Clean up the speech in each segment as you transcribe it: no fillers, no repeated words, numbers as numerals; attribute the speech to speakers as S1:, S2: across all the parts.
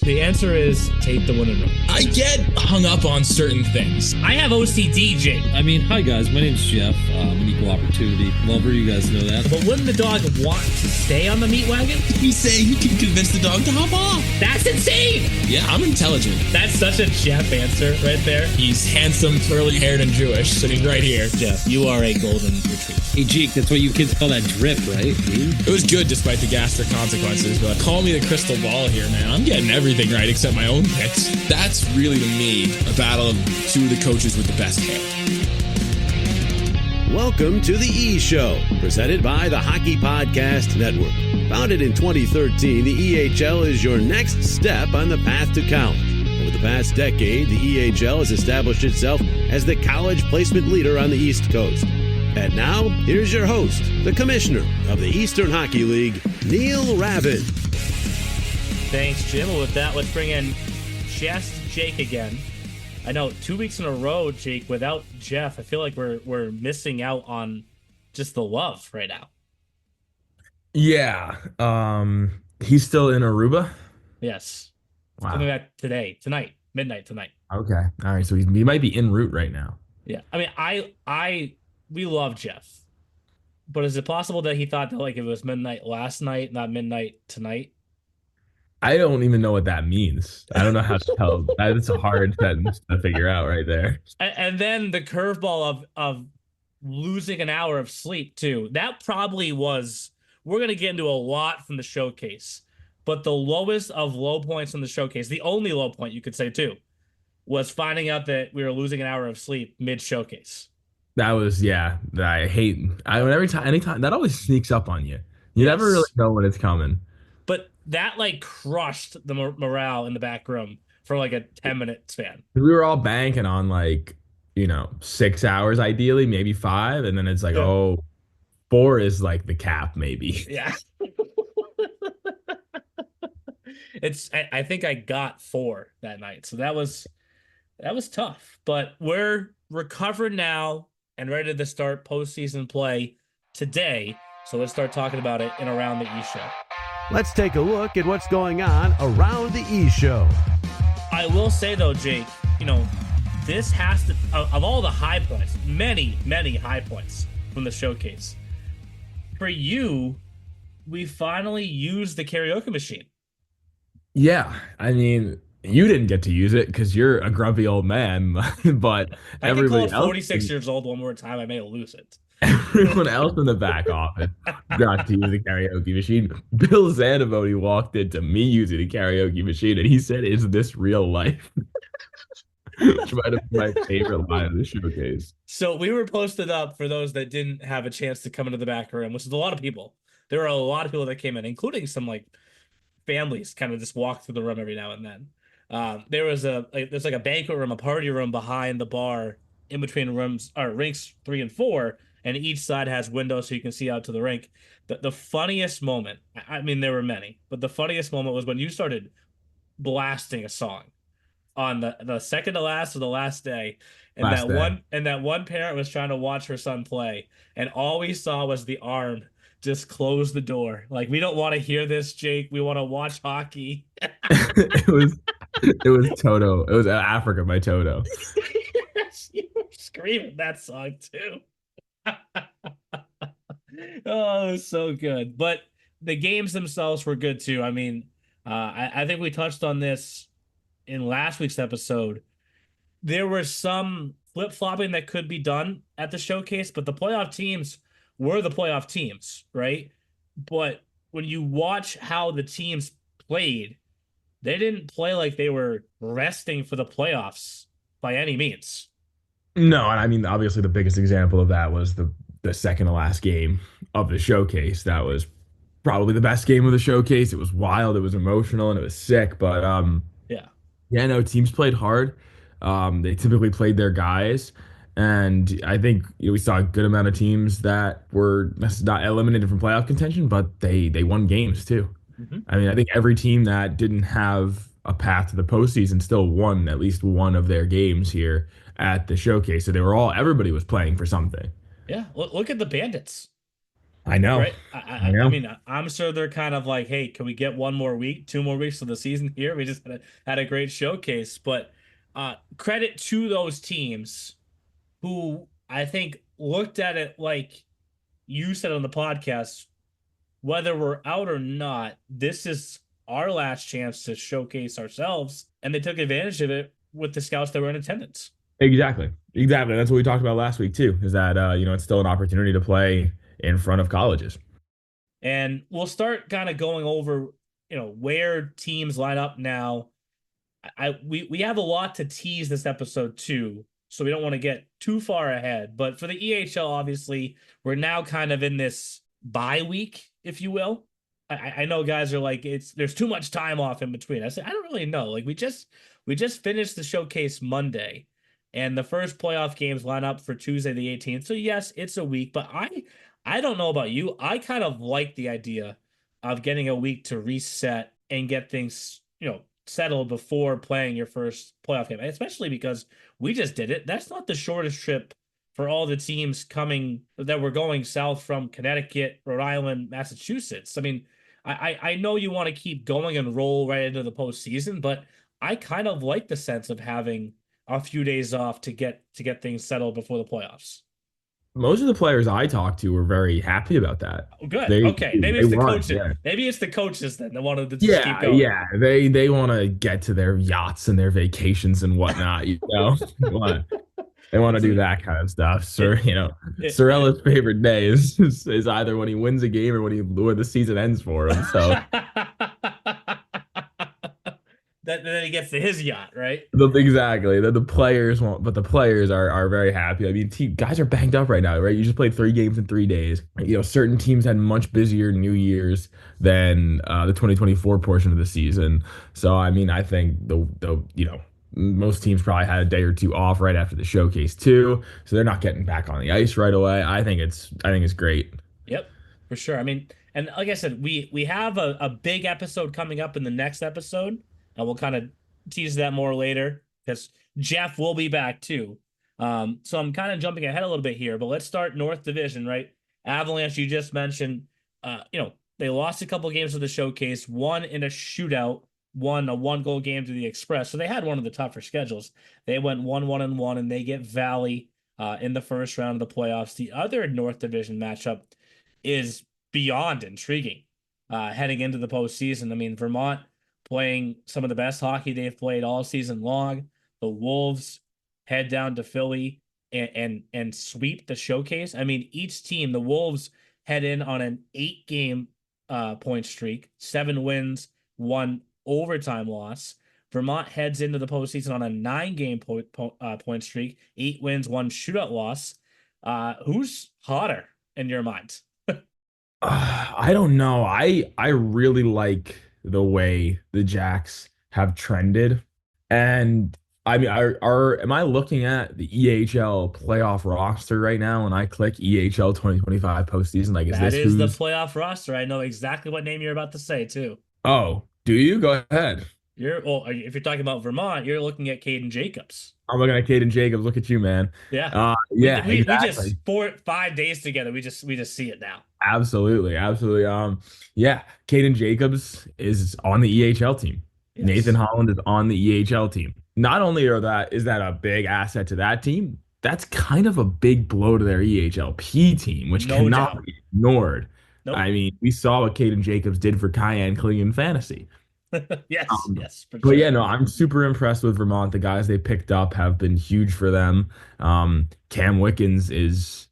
S1: The answer is take the win and run.
S2: I get hung up on certain things.
S1: I have OCD, Jake.
S3: I mean, hi guys, my name's Jeff. I'm an equal opportunity lover. You guys know that.
S1: But wouldn't the dog want to stay on the meat wagon?
S2: We say you can convince the dog to hop off.
S1: That's insane.
S2: Yeah, I'm intelligent.
S1: That's such a Jeff answer right there.
S2: He's handsome, curly-haired, and Jewish, sitting right here.
S1: Jeff, you are a golden retriever.
S3: Hey, Jake, that's what you kids call that drip, right?
S2: It was good despite the gastric consequences, but call me the crystal ball here, man. I'm getting everything right except my own picks. That's really, to me, a battle of two of the coaches with the best hair.
S4: Welcome to the E Show, presented by the Hockey Podcast Network. Founded in 2013, the EHL is your next step on the path to college. Over the past decade, the EHL has established itself as the college placement leader on the East Coast. And now, here's your host, the commissioner of the Eastern Hockey League, Neil Ravin.
S1: Thanks, Jim. Well, with that, let's bring in just Jake again. I know 2 weeks in a row, Jake, without Jeff. I feel like we're missing out on just the love right now.
S5: Yeah. He's still in Aruba?
S1: Yes.
S5: Wow.
S1: Coming back tonight, midnight tonight.
S5: Okay. All right. So he might be en route right now.
S1: Yeah. I mean, we love Jeff. But is it possible that he thought that like it was midnight last night, not midnight tonight?
S5: I don't even know what that means. I don't know how to tell. That's a hard sentence to figure out right there.
S1: And then the curveball of losing an hour of sleep too. That probably was. We're gonna get into a lot from the showcase, but the lowest of low points from the showcase, the only low point you could say too, was finding out that we were losing an hour of sleep mid showcase.
S5: That was anytime that always sneaks up on you. You
S1: Yes.
S5: never really know when it's coming.
S1: But that like crushed the morale in the back room for like a 10-minute span.
S5: We were all banking on 6 hours ideally, maybe 5, and then it's like,
S1: Yeah.
S5: 4 is like the cap, maybe.
S1: Yeah. I think I got 4 that night. So that was tough. But we're recovered now and ready to start postseason play today. So let's start talking about it in Around the E Show.
S4: Let's take a look at what's going on around the E Show.
S1: I will say though, Jake, this has to, of all the high points, many, many high points from the showcase. For you, we finally used the karaoke machine.
S5: Yeah, I mean, you didn't get to use it because you're a grumpy old man, but
S1: I can call it 46 years old one more time. I may lose it.
S5: Everyone else in the back office got to use the karaoke machine. Bill Zanavoni walked into me using the karaoke machine, and he said, "Is this real life?" Which might have been my favorite line of the showcase.
S1: So we were posted up for those that didn't have a chance to come into the back room, which is a lot of people. There were a lot of people that came in, including some like families kind of just walk through the room every now and then. There's like a banquet room, a party room behind the bar in between rinks 3 and 4, and each side has windows so you can see out to the rink. The funniest moment, I mean, there were many, but the funniest moment was when you started blasting a song on the second to last of the last day. And that one parent was trying to watch her son play, and all we saw was the arm just close the door. Like, we don't want to hear this, Jake. We want to watch hockey.
S5: It was Toto. It was Africa by Toto.
S1: Yes, you were screaming that song too. Oh, it was so good. But the games themselves were good too. I mean, I think we touched on this in last week's episode. There was some flip-flopping that could be done at the showcase, but the playoff teams were the playoff teams, right? But when you watch how the teams played, they didn't play like they were resting for the playoffs by any means.
S5: No, and I mean, obviously the biggest example of that was the second to last game of the showcase. That was probably the best game of the showcase. It was wild, it was emotional, and it was sick. But yeah, no, teams played hard. They typically played their guys. And I think we saw a good amount of teams that were not eliminated from playoff contention, but they won games too. Mm-hmm. I mean, I think every team that didn't have a path to the postseason still won at least one of their games here at the showcase. So everybody was playing for something.
S1: Yeah, look at the Bandits.
S5: I know.
S1: right?
S5: I
S1: I
S5: know.
S1: mean, I'm sure they're kind of like, hey, can we get one more week, 2 more weeks of the season here? We just had a great showcase, but credit to those teams who I think looked at it like you said on the podcast, whether we're out or not, this is our last chance to showcase ourselves, and they took advantage of it with the scouts that were in attendance.
S5: Exactly. Exactly. That's what we talked about last week too, is that it's still an opportunity to play in front of colleges.
S1: And we'll start kind of going over, where teams line up now. We have a lot to tease this episode too, so we don't want to get too far ahead. But for the EHL, obviously, we're now kind of in this bye week, if you will. I know guys are like, there's too much time off in between. I said, I don't really know. Like we just finished the showcase Monday, and the first playoff games line up for Tuesday the 18th. So yes, it's a week, but I don't know about you. I kind of like the idea of getting a week to reset and get things, settled before playing your first playoff game, especially because we just did it. That's not the shortest trip for all the teams coming that were going south from Connecticut, Rhode Island, Massachusetts. I mean, I know you want to keep going and roll right into the postseason, but I kind of like the sense of having a few days off to get things settled before the playoffs.
S5: Most of the players I talked to were very happy about that.
S1: Oh, good.
S5: They
S1: Okay. Maybe
S5: they
S1: it's the
S5: want,
S1: coaches.
S5: yeah.
S1: Maybe it's the coaches then that wanted to just keep
S5: Yeah,
S1: going.
S5: yeah. They want to get to their yachts and their vacations and whatnot, you know. They want to do
S1: So
S5: that kind of stuff. Sir,
S1: it, it,
S5: Sorella's favorite day is either when he wins a game or when the season ends for him. So
S1: then he gets to his yacht, right?
S5: exactly. The players won't, but the players are very happy. I mean, guys are banged up right now, right? You just played 3 games in 3 days. Certain teams had much busier New Year's than the 2024 portion of the season. So, I mean, I think most teams probably had a day or two off right after the showcase too, so they're not getting back on the ice right away. I think it's great.
S1: Yep, for sure. I mean, and like I said, we have a big episode coming up in the next episode, and we'll kind of tease that more later because Jeff will be back too. So I'm kind of jumping ahead a little bit here, but let's start North Division, right? Avalanche, you just mentioned, they lost a couple games of the showcase, one in a shootout, won a 1-goal game to the Express. So they had one of the tougher schedules. They went 1-1-1, and they get Valley in the first round of the playoffs. The other North Division matchup is beyond intriguing heading into the postseason. I mean, Vermont playing some of the best hockey they've played all season long. The Wolves head down to Philly and sweep the showcase. I mean, each team, the Wolves head in on an 8-game point streak, 7 wins, 1 overtime loss. Vermont heads into the postseason on a 9-game point streak, 8 wins, 1 shootout loss. Who's hotter in your mind?
S5: I don't know. I really like the way the Jacks have trended, and I mean, am I looking at the EHL playoff roster right now? And I click EHL 2025 postseason. Like, is
S1: That
S5: this
S1: is the
S5: who's?
S1: playoff roster. I know exactly what name you're about to say too.
S5: Oh, do you go ahead?
S1: If you're talking about Vermont, you're looking at Caden Jacobs.
S5: I'm looking at Caden Jacobs. Look at you, man.
S1: Yeah.
S5: Yeah,
S1: We just
S5: exactly.
S1: 4 5 days together. We just see it now.
S5: Absolutely, absolutely. Yeah, Caden Jacobs is on the EHL team. Nathan
S1: Yes.
S5: Holland is on the EHL team. Not only is that a big asset to that team, that's kind of a big blow to their EHLP team, which
S1: No
S5: cannot
S1: doubt.
S5: be ignored. I
S1: Nope.
S5: mean, we saw what Caden Jacobs did for Cayenne Clean Fantasy.
S1: Yes, yes, for
S5: But
S1: sure.
S5: yeah, no, I'm super impressed with Vermont. The guys they picked up have been huge for them. Cam Wickens is,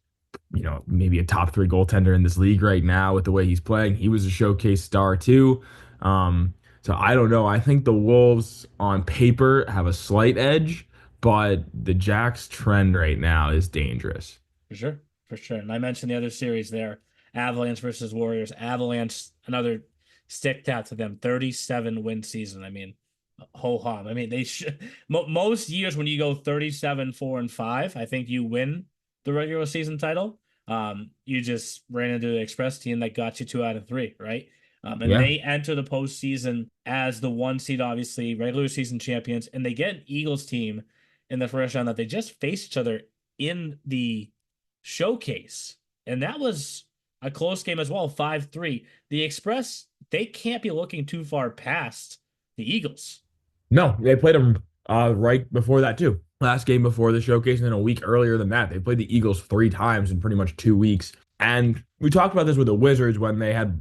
S5: maybe a top 3 goaltender in this league right now with the way he's playing. He was a showcase star too. So I don't know. I think the Wolves on paper have a slight edge, but the Jacks trend right now is dangerous.
S1: For sure. For sure. And I mentioned the other series there, Avalanche versus Warriors. Avalanche, another stick tap to them, 37 win season. I mean, ho hum. I mean, they should most years when you go 37-4-5, I think you win the regular season title. You just ran into the Express team that got you 2 out of 3, right? And
S5: Yeah.
S1: they enter the postseason as the 1 seed, obviously, regular season champions, and they get an Eagles team in the first round that they just faced each other in the showcase. And that was a close game as well, 5-3. The Express, they can't be looking too far past the Eagles.
S5: No, they played them right before that too. Last game before the showcase, and then a week earlier than that, they played the Eagles 3 times in pretty much 2 weeks. And we talked about this with the Wizards when they had,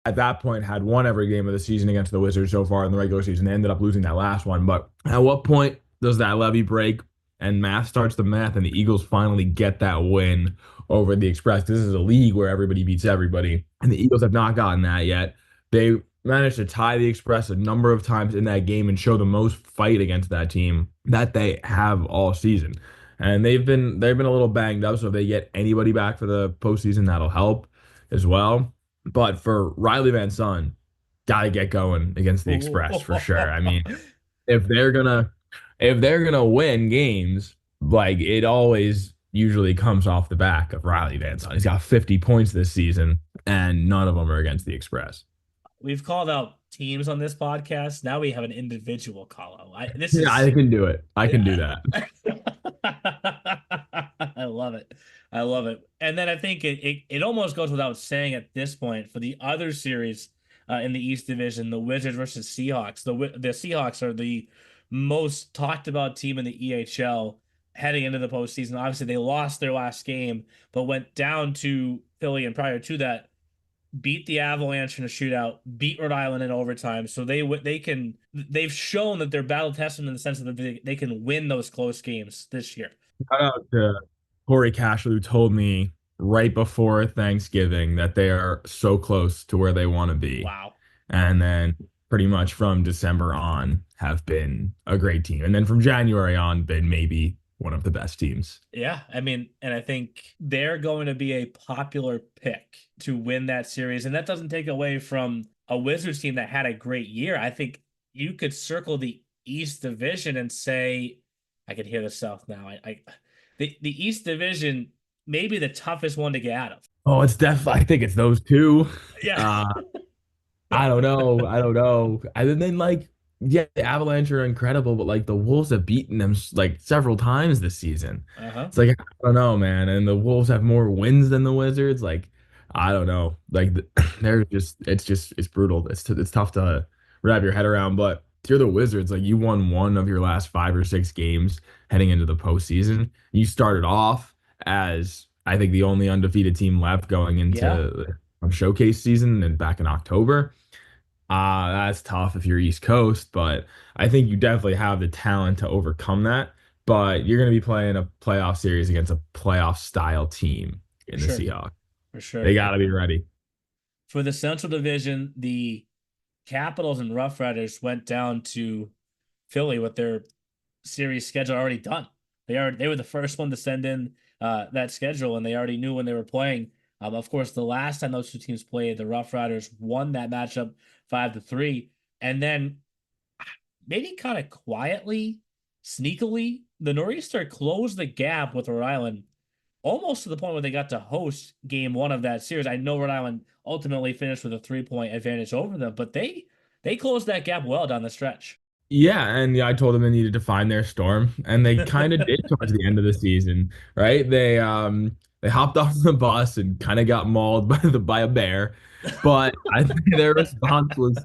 S5: at that point, had won every game of the season against the Wizards so far in the regular season. They ended up losing that last one. But at what point does that levee break and math starts to math and the Eagles finally get that win over the Express? This is a league where everybody beats everybody, and the Eagles have not gotten that yet. They managed to tie the Express a number of times in that game and show the most fight against that team that they have all season. And they've been a little banged up, so if they get anybody back for the postseason, that'll help as well. But for Riley Van Son, gotta get going against the Express for sure. I mean, if they're gonna if they're gonna win games, like it always usually comes off the back of Riley Van Son. He's got 50 points this season, and none of them are against the Express.
S1: We've called out teams on this podcast. Now we have an individual call out. This
S5: Yeah,
S1: is
S5: I can do it. I can do that.
S1: I love it. I love it. And then I think it almost goes without saying at this point for the other series in the East Division, the Wizards versus Seahawks. The Seahawks are the most talked about team in the EHL heading into the postseason. Obviously, they lost their last game, but went down to Philly, and prior to that, beat the Avalanche in a shootout, beat Rhode Island in overtime. So they've shown that they're battle tested in the sense that they can win those close games this year.
S5: Shout out to Corey Cashley, who told me right before Thanksgiving that they are so close to where they want to be.
S1: Wow.
S5: And then pretty much from December on have been a great team. And then from January on, been maybe one of the best teams.
S1: Yeah, I mean, and I think they're going to be a popular pick to win that series. And that doesn't take away from a Wizards team that had a great year. I think you could circle the East Division and say, I can hear the South now. The East Division may be the toughest one to get out of.
S5: Oh, it's definitely, I think it's those two.
S1: Yeah.
S5: I don't know. I don't know. And then like, yeah, the Avalanche are incredible, but like the Wolves have beaten them like several times this season.
S1: Uh-huh.
S5: It's like I don't know, man. And the Wolves have more wins than the Wizards. Like I don't know. Like they're it's brutal. It's tough to wrap your head around. But if you're the Wizards, like you won one of your last 5 or 6 games heading into the postseason. You started off as I think the only undefeated team left going into showcase season and back in October. That's tough if you're East Coast, but I think you definitely have the talent to overcome that. But you're going to be playing a playoff series against a playoff style team in the Seahawks.
S1: For sure.
S5: They got to be ready.
S1: For the Central Division, the Capitals and Rough Riders went down to Philly with their series schedule already done. They were the first one to send in that schedule, and they already knew when they were playing. Of course, the last time those two teams played, the Rough Riders won that matchup 5-3, and then maybe kind of quietly, sneakily, the Nor'easter closed the gap with Rhode Island almost to the point where they got to host game one of that series. I know Rhode Island ultimately finished with a 3-point advantage over them, but they closed that gap well down the stretch.
S5: Yeah, and yeah, I told them they needed to find their storm, and they kind of did towards the end of the season, right? They hopped off the bus and kind of got mauled by a bear, but I think their response was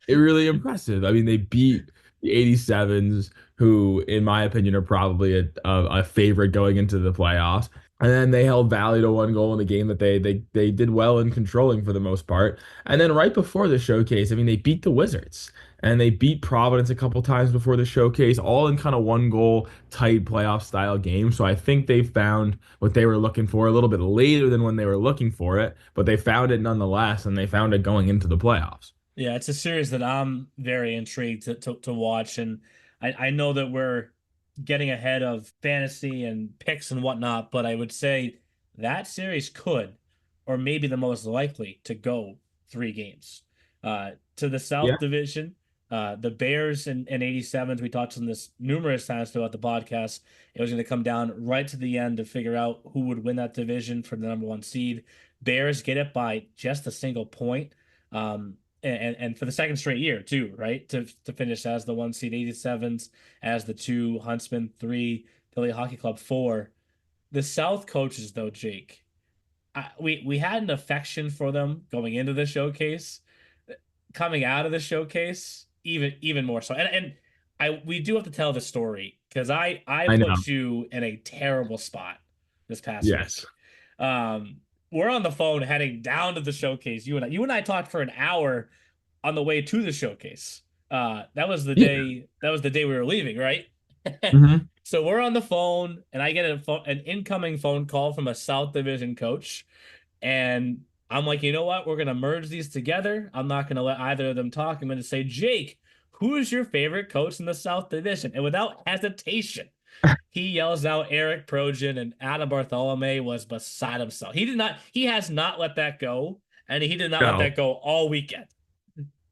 S5: really impressive. I mean, they beat the 87s, who, in my opinion, are probably a favorite going into the playoffs. And then they held Valley to 1 goal in the game that they did well in controlling for the most part. And then right before the showcase, I mean, they beat the Wizards and they beat Providence a couple times before the showcase, all in kind of 1 goal tight playoff style game. So I think they found what they were looking for a little bit later than when they were looking for it, but they found it nonetheless, and they found it going into the playoffs.
S1: Yeah, it's a series that I'm very intrigued to watch, and I know that we're getting ahead of fantasy and picks and whatnot, but I would say that series could, or maybe the most likely to go 3 games. To the South Division, the Bears and 87s, we talked on this numerous times throughout the podcast. It was going to come down right to the end to figure out who would win that division for the #1 seed. Bears get it by just a single point. And for the second straight year too, right? To finish as the 1 seed, 87s as the 2, Huntsman 3, Philly Hockey Club 4. The South coaches though, Jake, we had an affection for them going into the showcase. Coming out of the showcase, even more so. And I we do have to tell the story because I
S5: I know.
S1: put you in a terrible spot this past week.
S5: Yes.
S1: We're on the phone heading down to the showcase. You and I talked for an hour on the way to the showcase. That was the
S5: Yeah.
S1: day. That was the day we were leaving, right?
S5: Hmm.
S1: So we're on the phone, and I get an incoming phone call from a South Division coach, and I'm like, you know what? We're gonna merge these together. I'm not gonna let either of them talk. I'm gonna say, Jake, who is your favorite coach in the South Division? And without hesitation, he yells out Eric Projan, and Adam Bartholome was beside himself. He has not let that go, and he did not let
S5: No.
S1: that go all weekend.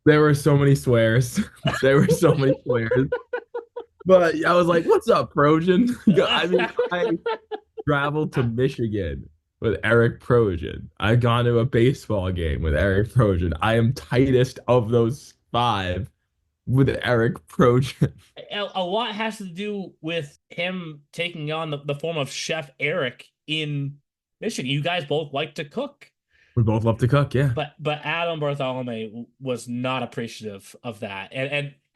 S5: There were so many swears. There were so many swears. But I was like, "What's up, Projan?" I mean, I traveled to Michigan with Eric Projan. I've gone to a baseball game with Eric Projan. I am tightest of those five with Eric Projan.
S1: A lot has to do with him taking on the form of Chef Eric in Michigan. You guys both like to cook.
S5: We both love to cook, yeah.
S1: But Adam Bartholomew was not appreciative of that.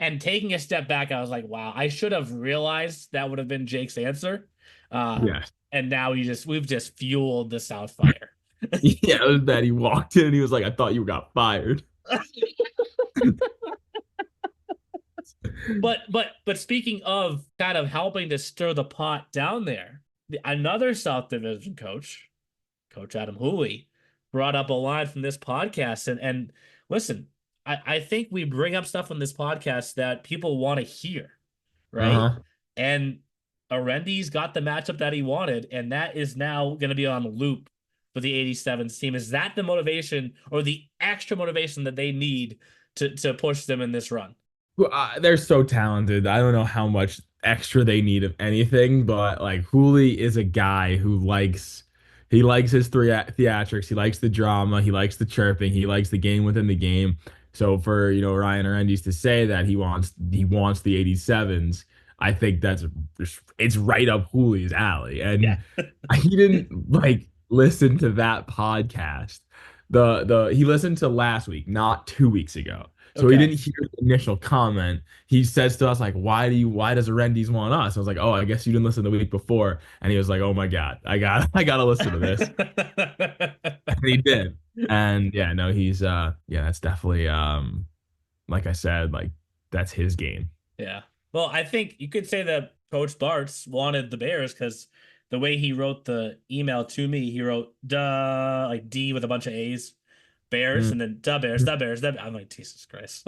S1: And taking a step back, I was like, wow, I should have realized that would have been Jake's answer.
S5: Yes.
S1: And now we've just fueled the South fire.
S5: Yeah, it was that he walked in and he was like, I thought you got fired.
S1: But speaking of kind of helping to stir the pot down there, another South Division coach, Coach Adam Hooley, brought up a line from this podcast. And listen, I think we bring up stuff on this podcast that people want to hear, right?
S5: Uh-huh.
S1: And Arendi's got the matchup that he wanted, and that is now going to be on loop for the 87s team. Is that the motivation or the extra motivation that they need to push them in this run?
S5: Well, they're so talented. I don't know how much extra they need of anything, but like Hooley is a guy who likes his theatrics. He likes the drama. He likes the chirping. He likes the game within the game. So for Ryan Arendies to say that he wants the 87s, I think it's right up Hooley's alley. And
S1: Yeah.
S5: he didn't like listen to that podcast. He listened to last week, not 2 weeks ago. So he
S1: Okay.
S5: didn't hear the initial comment. He says to us like, why does Arendies want us? I was like, oh, I guess you didn't listen the week before. And he was like, oh my God, I gotta listen to this. And he did. And yeah, no, that's definitely like I said, like that's his game.
S1: Yeah. Well, I think you could say that Coach Bartz wanted the Bears because the way he wrote the email to me, he wrote duh, like D with a bunch of A's, Bears,
S5: Mm.
S1: and then duh Bears, duh Bears, duh. I'm like, Jesus Christ.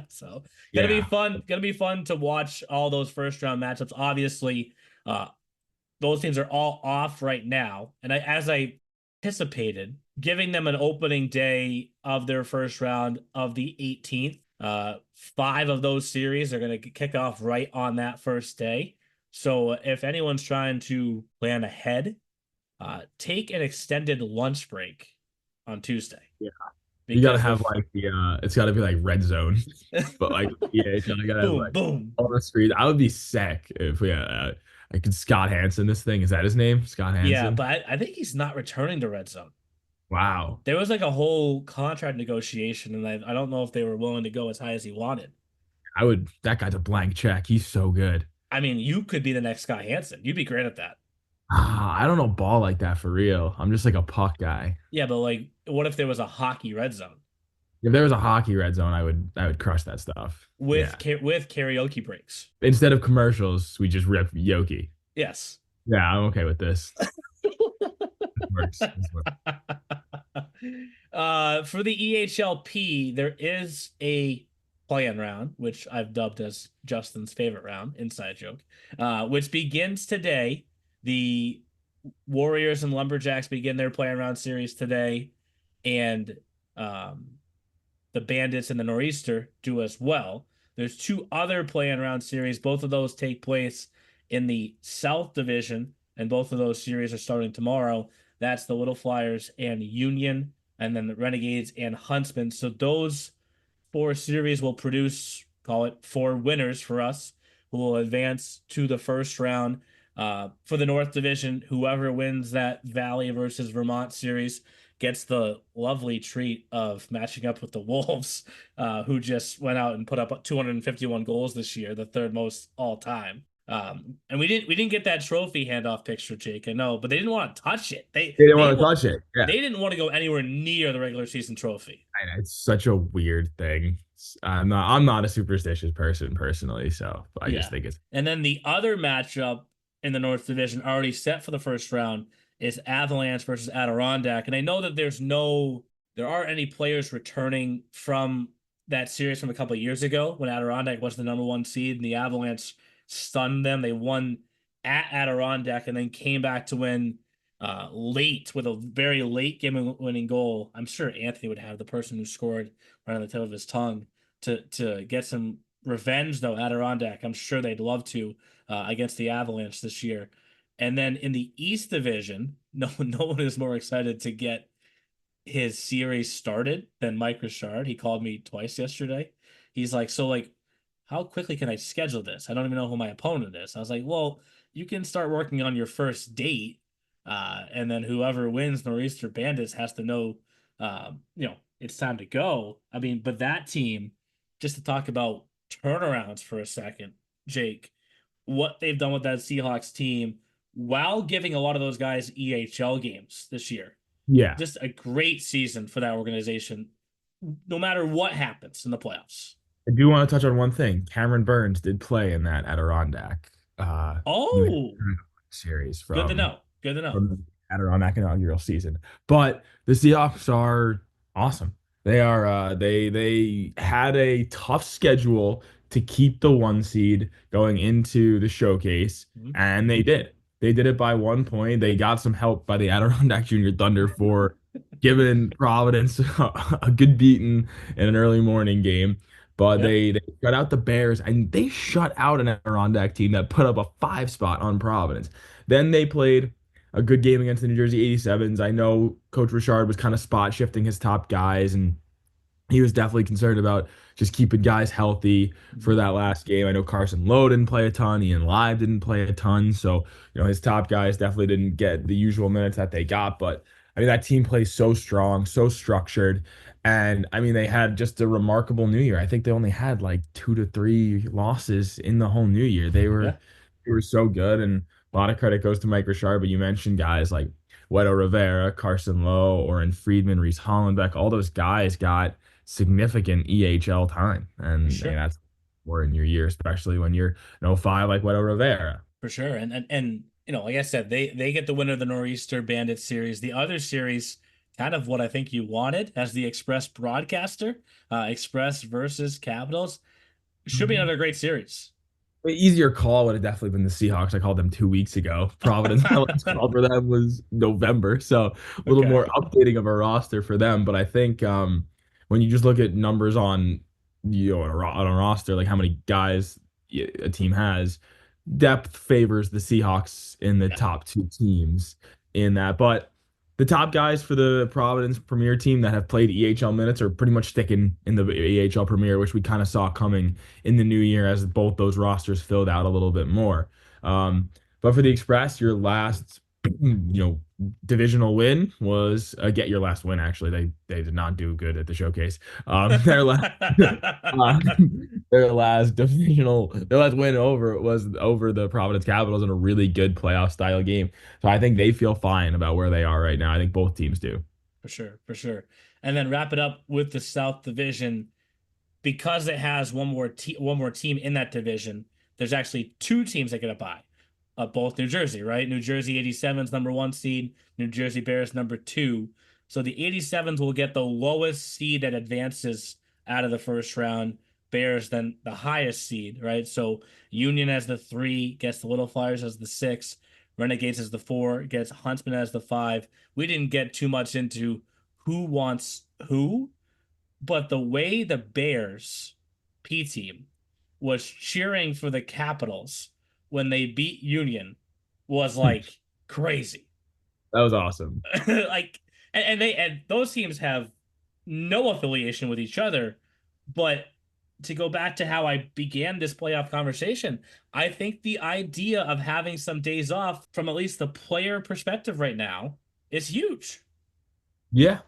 S1: So gonna be
S5: Yeah.
S1: fun. Gonna be fun to watch all those first round matchups. Obviously, uh, those teams are all off right now, and as I anticipated, giving them an opening day of their first round of the 18th. 5 of those series are going to kick off right on that first day. So if anyone's trying to plan ahead, take an extended lunch break on Tuesday.
S5: Yeah. You gotta have
S1: the
S5: like it's gotta be like red zone, but like EHL, you gotta have
S1: boom,
S5: like
S1: boom.
S5: all the street. I would be sick if we had like Scott Hansen. This thing is that his name? Scott
S1: Yeah,
S5: Hansen.
S1: but I think he's not returning to red zone.
S5: Wow.
S1: There was like a whole contract negotiation, and I don't know if they were willing to go as high as he wanted.
S5: That guy's a blank check. He's so good.
S1: I mean, you could be the next Scott Hansen. You'd be great at that.
S5: I don't know ball like that for real. I'm just like a puck guy.
S1: Yeah, but like, what if there was a hockey red zone
S5: If there was a hockey red zone, I would crush that stuff.
S1: with
S5: Yeah.
S1: with karaoke breaks?
S5: Instead of commercials, we just rip Yoki.
S1: Yes.
S5: Yeah, I'm okay with this. This works. This works.
S1: For the EHLP, there is a play-in round, which I've dubbed as Justin's favorite round, inside joke, which begins today. The Warriors and Lumberjacks begin their play-in round series today, and the Bandits and the Nor'easter do as well. There's 2 other play-in round series. Both of those take place in the South Division, and both of those series are starting tomorrow. That's the Little Flyers and Union, and then the Renegades and Huntsmen. So those 4 series will produce, call it 4 winners for us, who will advance to the first round. For the North Division, whoever wins that Valley versus Vermont series gets the lovely treat of matching up with the Wolves, who just went out and put up 251 goals this year, the third most all time. And we didn't get that trophy handoff picture, Jake. I know, but they didn't want to touch it.
S5: They didn't want to touch it. Yeah.
S1: They didn't want to go anywhere near the regular season trophy.
S5: It's such a weird thing. I'm not a superstitious person personally, so I just think it's.
S1: And then the other matchup in the North Division already set for the first round is Avalanche versus Adirondack. And I know that there aren't any players returning from that series from a couple of years ago when Adirondack was the number one seed and the Avalanche stunned them. They won at Adirondack and then came back to win late with a very late game winning goal. I'm sure Anthony would have the person who scored right on the tip of his tongue to get some revenge, though. Adirondack, I'm sure they'd love to against the Avalanche this year. And then in the East Division, no one is more excited to get his series started than Mike Richard. He called me twice yesterday. He's like, so like, how quickly can I schedule this? I don't even know who my opponent is. I was like, well, you can start working on your first date, and then whoever wins Nor'easter Bandits has to know, it's time to go. I mean, but that team, just to talk about turnarounds for a second, Jake, what they've done with that Seahawks team while giving a lot of those guys EHL games this year.
S5: Yeah.
S1: Just a great season for that organization, no matter what happens in the playoffs.
S5: I do want to touch on one thing. Cameron Burns did play in that Adirondack series
S1: good to know. Good to know.
S5: From the Adirondack inaugural season. But the Seahawks are awesome. They are they had a tough schedule to keep the 1 seed going into the showcase, and they did. They did it by 1 point. They got some help by the Adirondack Junior Thunder for giving Providence a good beating in an early morning game. But they shut out the Bears, and they shut out an Adirondack team that put up a 5 spot on Providence. Then they played a good game against the New Jersey 87s. I know Coach Richard was kind of spot shifting his top guys, and he was definitely concerned about just keeping guys healthy for that last game. I know Carson Lowe didn't play a ton. Ian Live didn't play a ton. So, his top guys definitely didn't get the usual minutes that they got. But, I mean, that team plays so strong, so structured. And, I mean, they had just a remarkable New Year. I think they only had like 2 to 3 losses in the whole New Year. They were so good. And a lot of credit goes to Mike Richard. But you mentioned guys like Wedo Rivera, Carson Lowe, Oren Friedman, Reese Hollenbeck. All those guys got significant EHL time, and that's more in your year, especially when you're 05 like Wedo Rivera.
S1: For sure. And like I said, they get the winner of the Nor'easter Bandits series. The other series, kind of what I think you wanted as the Express broadcaster, Express versus Capitals, should be another great series.
S5: The easier call would have definitely been the Seahawks. I called them 2 weeks ago. Providence, my last call for them was November, so a little more updating of a roster for them. But I think when you just look at numbers on on a roster, like how many guys a team has, depth favors the Seahawks in the top 2 teams in that. But the top guys for the Providence Premier team that have played EHL minutes are pretty much sticking in the EHL Premier, which we kind of saw coming in the new year as both those rosters filled out a little bit more. But for the Express, your last divisional win was get your last win. Actually, they did not do good at the showcase. Their last their last win was over the Providence Capitals in a really good playoff style game. So I think they feel fine about where they are right now. I think both teams do.
S1: For sure. And then wrap it up with the South Division, because it has one more team in that division. There's actually 2 teams that get a bye. Both New Jersey, right? New Jersey 87's number 1 seed, New Jersey Bears number 2. So the 87s will get the lowest seed that advances out of the first round. Bears then the highest seed, right? So Union as the 3, gets the Little Flyers as the 6, Renegades as the 4, gets Huntsman as the 5. We didn't get too much into who wants who, but the way the Bears P team was cheering for the Capitals when they beat Union was like crazy.
S5: That was awesome.
S1: And those teams have no affiliation with each other, but to go back to how I began this playoff conversation, I think the idea of having some days off from at least the player perspective right now is huge.
S5: Yeah.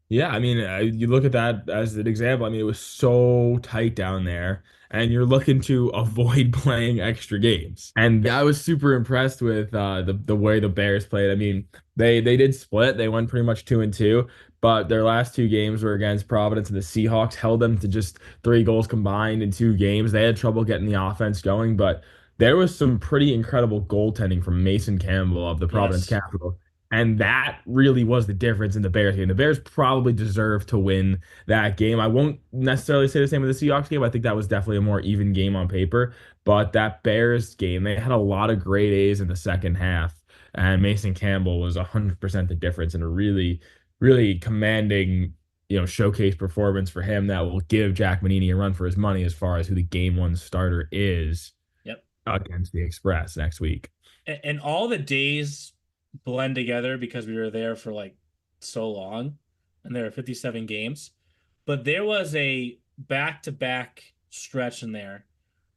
S5: Yeah, I mean, you look at that as an example. I mean, it was so tight down there, and you're looking to avoid playing extra games. And I was super impressed with the way the Bears played. I mean, they did split. They went pretty much 2-2, but their last two games were against Providence, and the Seahawks held them to just 3 goals combined in 2 games. They had trouble getting the offense going, but there was some pretty incredible goaltending from Mason Campbell of the Providence
S1: Yes.
S5: Capital. And that really was the difference in the Bears game. The Bears probably deserved to win that game. I won't necessarily say the same with the Seahawks game. I think that was definitely a more even game on paper. But that Bears game, they had a lot of great A's in the second half. And Mason Campbell was 100% the difference in a really, really commanding, showcase performance for him that will give Jack Manini a run for his money as far as who the game one starter is
S1: Yep.
S5: against the Express next week.
S1: And all the days blend together because we were there for like so long and there are 57 games. But there was a back-to-back stretch in there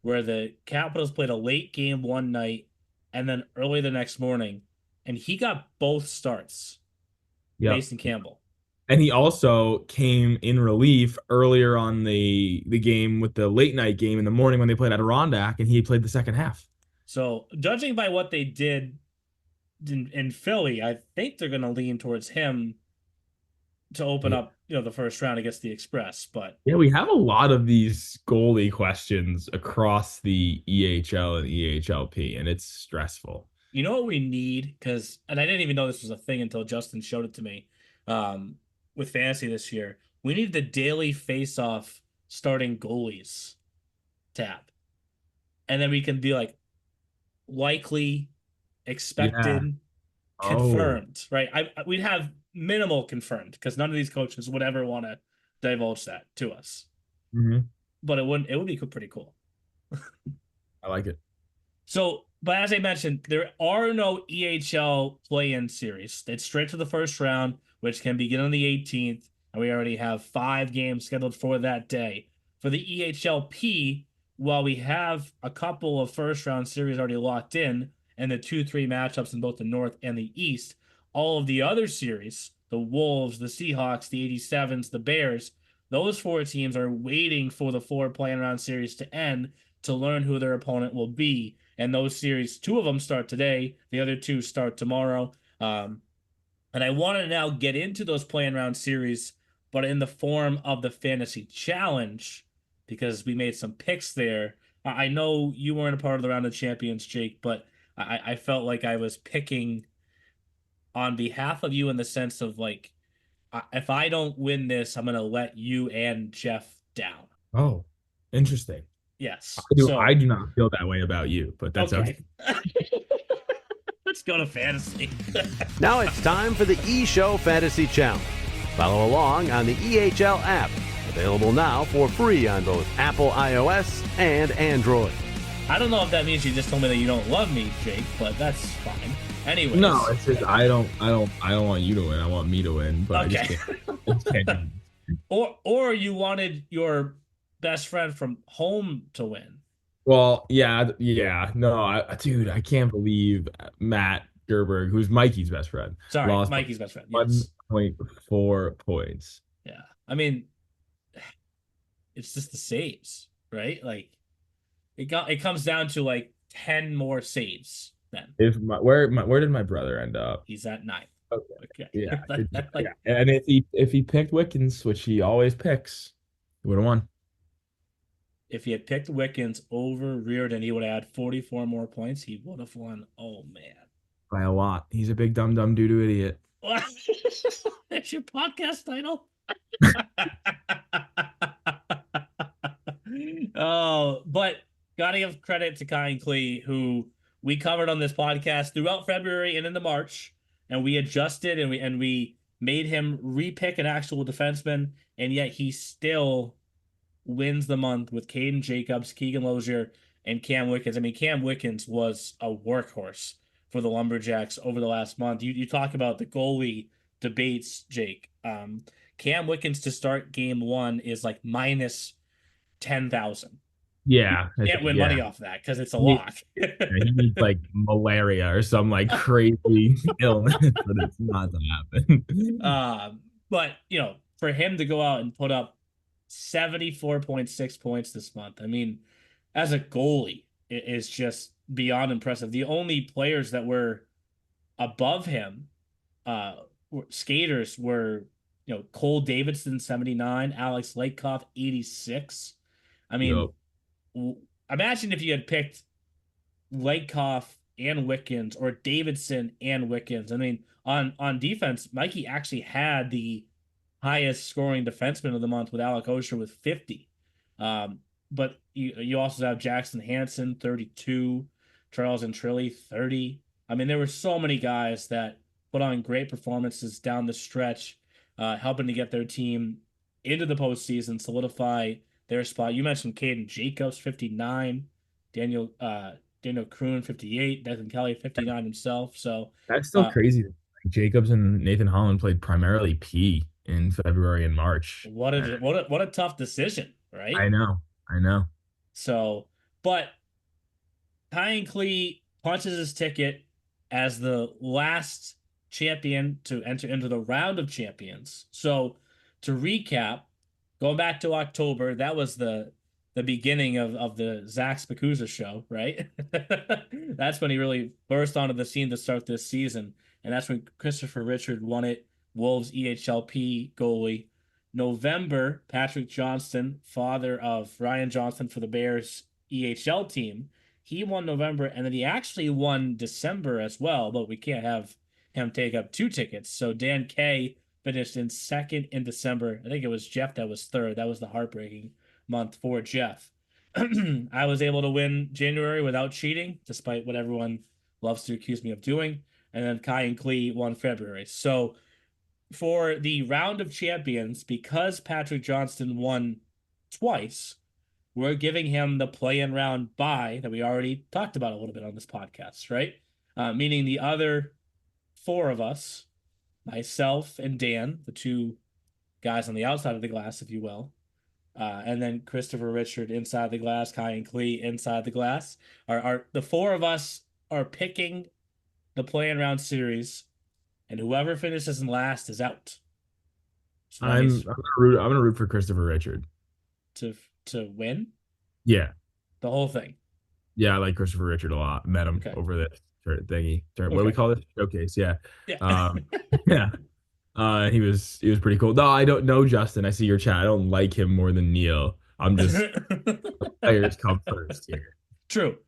S1: where the Capitals played a late game one night and then early the next morning, and he got both starts,
S5: Yep.
S1: Mason Campbell.
S5: And he also came in relief earlier on the game with the late night game in the morning when they played Adirondack, and he played the second half.
S1: So, judging by what they did in Philly, I think they're going to lean towards him to open
S5: Yeah.
S1: up, the first round against the Express. But
S5: Yeah, we have a lot of these goalie questions across the EHL and EHLP, and it's stressful.
S1: you know what we need? And I didn't even know this was a thing until Justin showed it to me. With fantasy this year, we need the daily face-off starting goalies tab, and then we can be like likely,
S5: Yeah.
S1: expected,
S5: Oh.
S1: confirmed, right? We'd have minimal confirmed because none of these coaches would ever want to divulge that to us.
S5: Hmm.
S1: But it would be pretty cool.
S5: I like it.
S1: So, but as I mentioned, there are no EHL play-in series. It's straight to the first round, which can begin on the 18th, and we already have 5 games scheduled for that day. For the EHLP, while we have a couple of first-round series already locked in, and the 2-3 matchups in both the North and the East, all of the other series, the Wolves, the Seahawks, the 87s, the Bears, those 4 teams are waiting for the 4 play-in round series to end to learn who their opponent will be. And those series, 2 of them start today, the other 2 start tomorrow. And I want to now get into those play-in round series, but in the form of the fantasy challenge, because we made some picks there. I know you weren't a part of the round of champions, Jake, but I felt like I was picking on behalf of you in the sense of like, if I don't win this, I'm going to let you and Jeff down.
S5: Oh, interesting.
S1: Yes.
S5: I
S1: So,
S5: do not feel that way about you, but that's okay.
S1: okay. Let's go to fantasy.
S4: Now it's time for the E-Show Fantasy Challenge. Follow along on the EHL app. Available now for free on both Apple iOS and Android.
S1: I don't know if that means you just told me that you don't love me, Jake, but that's fine. Anyways.
S5: No, it's just I don't want you to win. I want me to win, but
S1: Okay.
S5: I just can't.
S1: Or you wanted your best friend from home to win.
S5: Well, yeah. No, dude, I can't believe Matt Gerberg, who's Mikey's best friend,
S1: Sorry,
S5: lost
S1: Mikey's best friend. Yes.
S5: 1.4 points.
S1: Yeah. I mean, it's just the saves, right? Like it comes down to like 10 more saves then.
S5: Where did my brother end up?
S1: He's at 9.
S5: Okay.
S1: Okay.
S5: Yeah.
S1: Like,
S5: Yeah. And if he picked Wickens, which he always picks, he would have won.
S1: if he had picked Wickens over Reardon, he would have had 44 more points. He would have won. Oh man.
S5: By a lot. He's a big dumb doo-doo idiot.
S1: That's your podcast title. Oh, but gotta give credit to Kyle Klee, who we covered on this podcast throughout February and into March, and we adjusted and we made him repick an actual defenseman, and yet he still wins the month with Caden Jacobs, Keegan Lozier, and Cam Wickens. I mean, Cam Wickens was a workhorse for the Lumberjacks over the last month. You talk about the goalie debates, Jake. Cam Wickens to start game 1 is like minus 10,000.
S5: Yeah, I
S1: Can't
S5: think,
S1: win
S5: yeah.
S1: money off that because it's a
S5: He,
S1: lock.
S5: he needs like malaria or some like crazy illness, but it's not to happen.
S1: But for him to go out and put up 74.6 points this month, I mean, as a goalie, it is just beyond impressive. The only players that were above him, uh, skaters were, Cole Davidson 79, Alex Lakecoff 86. I mean,
S5: Yup.
S1: imagine if you had picked Lakecoff and Wickens or Davidson and Wickens. I mean, on defense, Mikey actually had the highest scoring defenseman of the month with Alec Osher with 50. But you also have Jackson Hanson 32, Charles Antrilli 30. I mean, there were so many guys that put on great performances down the stretch, helping to get their team into the postseason, solidify their spot. You mentioned Caden Jacobs 59, Daniel Kroon 58, Declan Kelly 59 himself. So
S5: That's still
S1: uh,
S5: crazy. Jacobs and Nathan Holland played primarily P in February and March.
S1: what a tough decision,
S5: I
S1: right?
S5: know. I know.
S1: So, but Kyan Klee punches his ticket as the last champion to enter into the round of champions. So, to recap, going back to October, that was the beginning of the Zach Spakuza show, right? That's when he really burst onto the scene to start this season, and that's when Christopher Richard won it, Wolves EHLP goalie. November, Patrick Johnston, father of Ryan Johnston for the Bears EHL team, he won November, and then he actually won December as well, but we can't have him take up two tickets. So Dan K finished in second in December. I think it was Jeff that was third. That was the heartbreaking month for Jeff. I was able to win January without cheating, despite what everyone loves to accuse me of doing. And then Kyan Klee won February. So for the round of champions, because Patrick Johnston won twice, we're giving him the play-in round bye that we already talked about a little bit on this podcast, right? Meaning the other four of us, myself and Dan, the two guys on the outside of the glass, if you will, and then Christopher Richard inside the glass, Kyan Klee inside the glass, are the four of us are picking the play-in round series, and whoever finishes in last is out. So that means
S5: I'm gonna root for Christopher Richard.
S1: to to win
S5: Yeah.
S1: the whole thing.
S5: Yeah, I like Christopher Richard a lot. Met him
S1: Okay.
S5: over this thingy. What do we
S1: Okay.
S5: call this? Showcase. Yeah.
S1: Yeah.
S5: Yeah. He was pretty cool. No, I don't know Justin. I see your chat. I don't like him more than Neil. I'm just players come first here.
S1: True.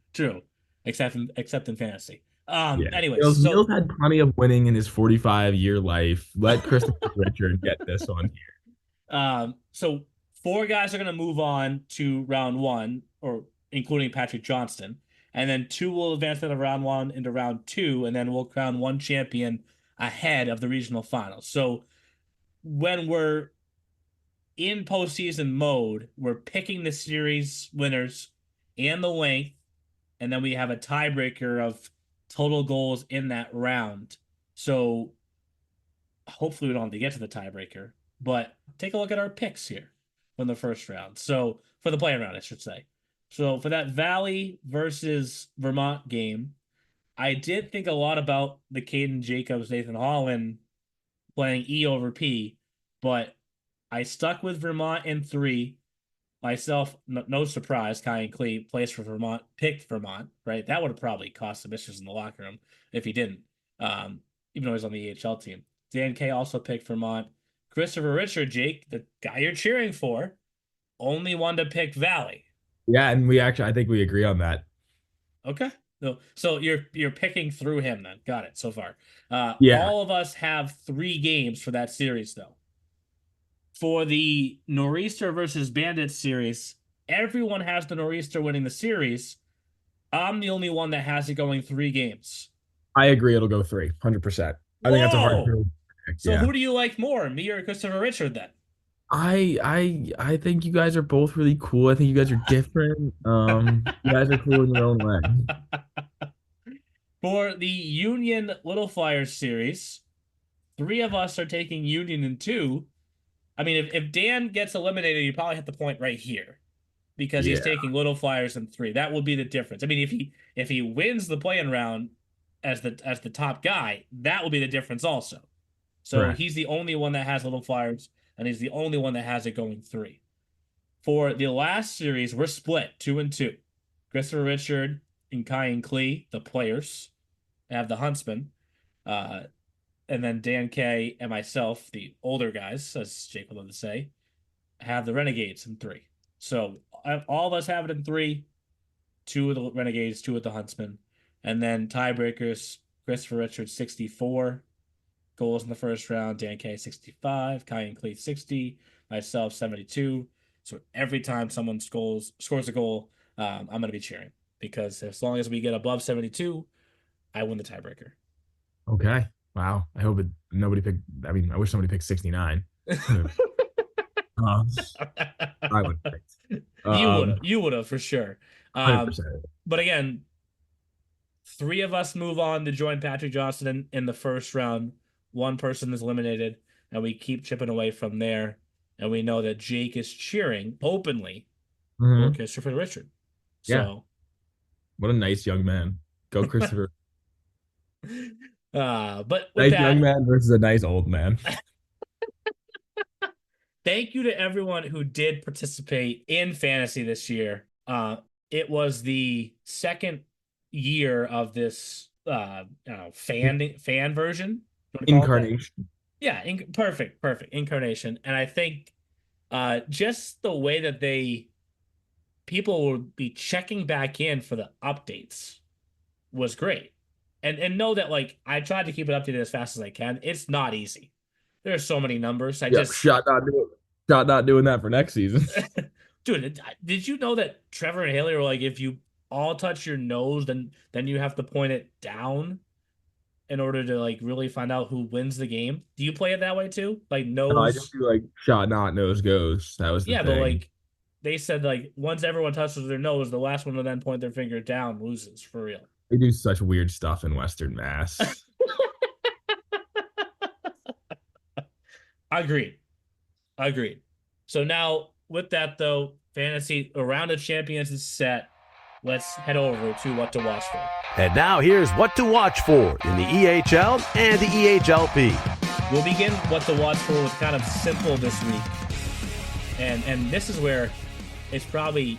S1: Except in fantasy.
S5: Yeah.
S1: Anyways,
S5: Neil's had plenty of winning in his 45-year life. Let Christopher Richard get this one here.
S1: So four guys are gonna move on to round one, or including Patrick Johnston, and then two will advance out of round one into round two, and then we'll crown one champion ahead of the regional finals. So when we're in postseason mode, we're picking the series winners and the length, and then we have a tiebreaker of total goals in that round. So hopefully we don't have to get to the tiebreaker, but take a look at our picks here from the first round. So for the play-in round, I should say. So for that Valley versus Vermont game, I did think a lot about the Caden Jacobs, Nathan Holland playing E over P, but I stuck with Vermont in 3. Myself, no surprise, Kyan Klee plays for Vermont, picked Vermont, right? That would have probably cost some issues in the locker room if he didn't, even though he's on the EHL team. Dan K also picked Vermont. Christopher Richard, Jake, the guy you're cheering for, only one to pick Valley.
S5: Yeah, and I think we agree on that.
S1: Okay. So you're picking through him then. Got it so far.
S5: Yeah.
S1: All of us have 3 games for that series though. For the Nor'easter versus Bandits series, everyone has the Nor'easter winning the series. I'm the only one that has it going 3 games.
S5: I agree. It'll go 3, 100%. I think that's a hard pick.
S1: So who do you like more, me or Christopher Richard then?
S5: I think you guys are both really cool. I think you guys are different. You guys are cool in your own way.
S1: For the Union Little Flyers series, 3 of us are taking Union in 2. I mean, if Dan gets eliminated, you probably hit the point right here. because he's
S5: Yeah.
S1: taking Little Flyers in 3. That will be the difference. I mean, if he wins the play-in round as the top guy, that will be the difference also. So
S5: Correct.
S1: he's the only one that has Little Flyers, and he's the only one that has it going 3. For the last series, we're split 2-2. Christopher Richard and Kai and Klee, the players, have the Huntsman. And then Dan K and myself, the older guys, as Jake would love to say, have the Renegades in 3. So all of us have it in 3. 2 of the Renegades, 2 of the Huntsman. And then tiebreakers, Christopher Richards 64 goals in the first round, Dan K 65, Kai and Cleat 60, myself 72. So every time someone scores a goal, I'm going to be cheering, because as long as we get above 72, I win the tiebreaker.
S5: Okay. Wow. I hope nobody picked. I mean, I wish somebody picked 69. I would have picked.
S1: You would have for sure.
S5: 100%.
S1: But again, 3 of us move on to join Patrick Johnson in the first round. 1 person is eliminated, and we keep chipping away from there. And we know that Jake is cheering openly for Christopher Richard. So,
S5: yeah. What a nice young man. Go, Christopher.
S1: But with
S5: nice
S1: that,
S5: young man versus a nice old man.
S1: Thank you to everyone who did participate in fantasy this year. It was the second year of this fan version.
S5: Incarnation.
S1: Yeah, perfect incarnation. And I think just the way that people will be checking back in for the updates was great. And know that, like, I tried to keep it updated as fast as I can. It's not easy. There's so many numbers.
S5: Shot not doing that for next season.
S1: Dude, did you know that Trevor and Haley were like, if you all touch your nose, then you have to point it down in order to, like, really find out who wins the game? Do you play it that way too? Like, nose?
S5: No, I just do like shot not nose goes. That was the thing.
S1: But like they said, like, once everyone touches their nose, the last one to then point their finger down loses, for real.
S5: They do such weird stuff in Western Mass.
S1: Agreed. So now, with that though, fantasy around the champions is set. Let's head over to what to watch for.
S4: And now here's what to watch for in the EHL and the EHLP.
S1: We'll begin what to watch for with kind of simple this week. And this is where it's probably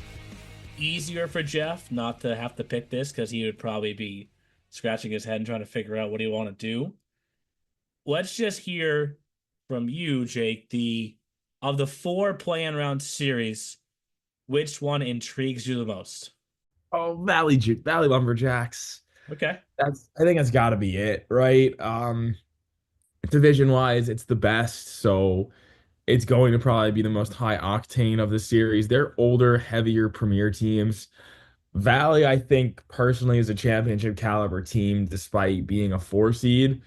S1: easier for Jeff not to have to pick this, because he would probably be scratching his head and trying to figure out what he want to do. Let's just hear from you, Jake, of the 4 play-in round series, which one intrigues you the most?
S5: Oh, Valley Lumberjacks.
S1: Okay.
S5: I think that's got to be it, right? Division wise, it's the best, so it's going to probably be the most high octane of the series. They're older, heavier premier teams. Valley, I think personally, is a championship caliber team despite being a 4 seed.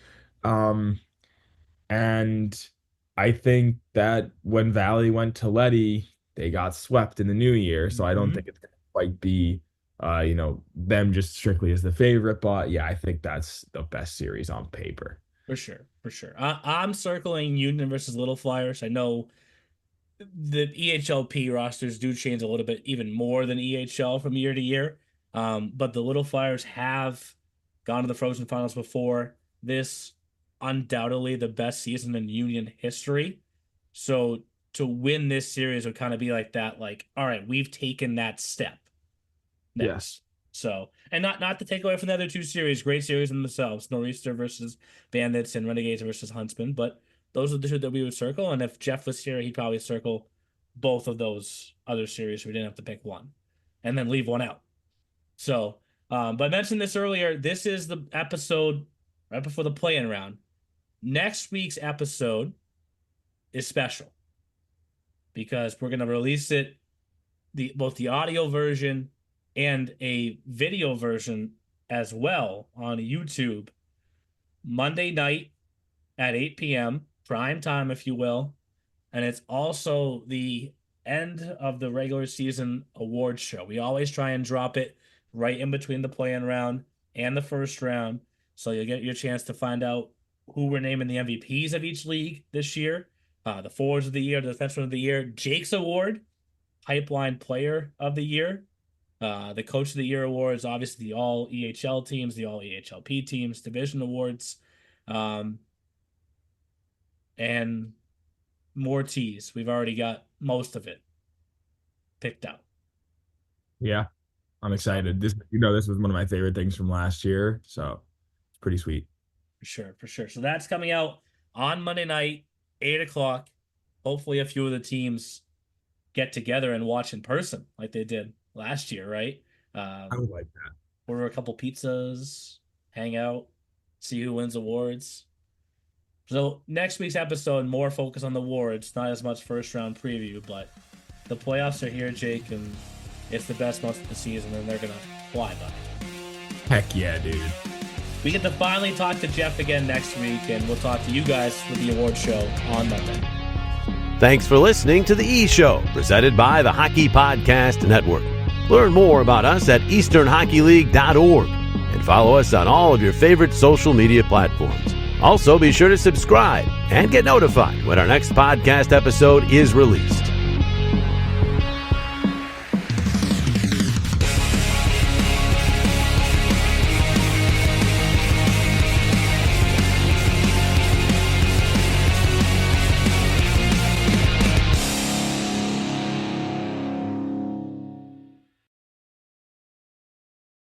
S5: And I think that when Valley went to Letty, they got swept in the new year. So I don't think it's going to quite be, them just strictly as the favorite. But yeah, I think that's the best series on paper.
S1: For sure. I'm circling Union versus Little Flyers. I know the EHLP rosters do change a little bit, even more than EHL from year to year. But the Little Flyers have gone to the Frozen Finals before. This undoubtedly the best season in Union history. So to win this series would kind of be like that, like, all right, we've taken that step next.
S5: Yes.
S1: So, and not to take away from the other 2 series, great series in themselves, Nor'easter versus Bandits and Renegades versus Huntsmen, but those are the 2 that we would circle. And if Jeff was here, he'd probably circle both of those other series. We didn't have to pick one and then leave one out. So, but I mentioned this earlier. This is the episode right before the play-in round. Next week's episode is special because we're going to release it, both the audio version and a video version as well on YouTube Monday night at 8 p.m. prime time, if you will. And it's also the end of the regular season awards show. We always try and drop it right in between the play-in round and the first round, so you'll get your chance to find out who we're naming the MVPs of each league this year, the forwards of the year, the defenseman of the year, Jake's award, pipeline player of the year. The coach of the year awards, obviously the all EHL teams, the all EHLP teams, division awards, and more teas. We've already got most of it picked out.
S5: Yeah, I'm excited. This was one of my favorite things from last year, so it's pretty sweet.
S1: For sure. So that's coming out on Monday night, 8:00. Hopefully a few of the teams get together and watch in person like they did last year, right?
S5: I would like that.
S1: Order a couple pizzas, hang out, see who wins awards. So next week's episode, more focus on the awards, not as much first round preview, but the playoffs are here, Jake, and it's the best month of the season, and they're going to fly by.
S5: Heck yeah, dude.
S1: We get to finally talk to Jeff again next week, and we'll talk to you guys for the award show on Monday.
S4: Thanks for listening to The E Show, presented by the Hockey Podcast Network. Learn more about us at easternhockeyleague.org and follow us on all of your favorite social media platforms. Also, be sure to subscribe and get notified when our next podcast episode is released.